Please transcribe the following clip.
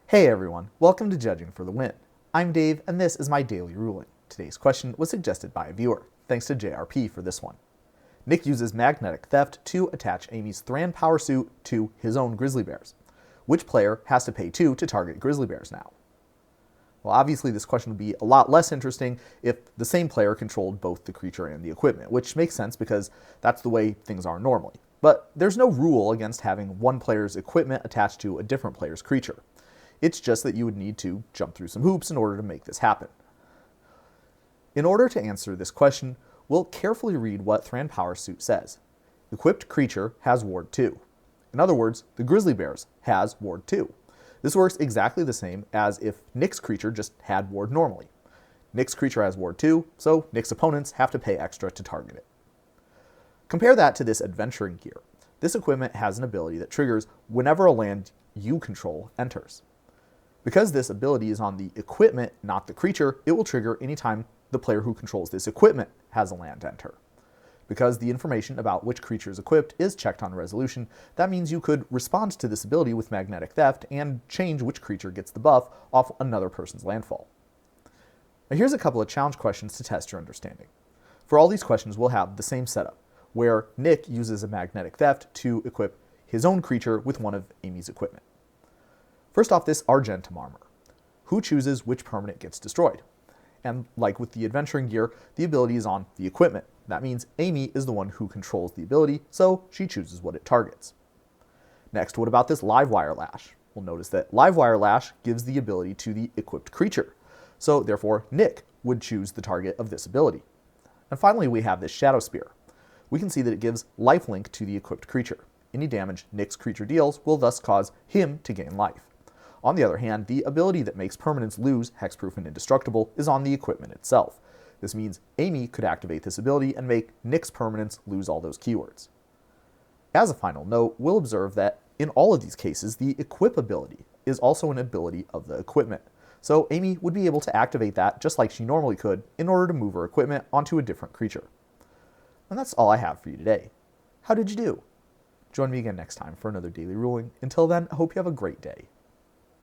Hey everyone, welcome to Judging for the Win. I'm Dave, and this is my daily ruling. Today's question was suggested by a viewer. Thanks to JRP for this one. Nick uses magnetic theft to attach Amy's Thran power suit to his own grizzly bears. Which player has to pay 2 to target grizzly bears now? Well, obviously this question would be a lot less interesting if the same player controlled both the creature and the equipment, which makes sense because that's the way things are normally. But there's no rule against having one player's equipment attached to a different player's creature. It's just that you would need to jump through some hoops in order to make this happen. In order to answer this question, we'll carefully read what Thran Power Suit says. Equipped creature has Ward 2. In other words, the grizzly bears has Ward 2. This works exactly the same as if Nick's creature just had Ward normally. Nick's creature has Ward 2, so Nick's opponents have to pay extra to target it. Compare that to this adventuring gear. This equipment has an ability that triggers whenever a land you control enters. Because this ability is on the equipment, not the creature, it will trigger anytime the player who controls this equipment has a land enter. Because the information about which creature is equipped is checked on resolution, that means you could respond to this ability with magnetic theft and change which creature gets the buff off another person's landfall. Now here's a couple of challenge questions to test your understanding. For all these questions, we'll have the same setup, where Nick uses a magnetic theft to equip his own creature with one of Amy's equipment. First off, this Argentum armor. Who chooses which permanent gets destroyed? And like with the adventuring gear, the ability is on the equipment. That means Amy is the one who controls the ability, so she chooses what it targets. Next, what about this live wire lash? We'll notice that live wire lash gives the ability to the equipped creature. So therefore, Nick would choose the target of this ability. And finally, we have this shadow spear. We can see that it gives lifelink to the equipped creature. Any damage Nick's creature deals will thus cause him to gain life. On the other hand, the ability that makes permanents lose hexproof and indestructible is on the equipment itself. This means Amy could activate this ability and make Nick's permanents lose all those keywords. As a final note, we'll observe that in all of these cases, the equip ability is also an ability of the equipment. So Amy would be able to activate that just like she normally could in order to move her equipment onto a different creature. And that's all I have for you today. How did you do? Join me again next time for another daily ruling. Until then, I hope you have a great day.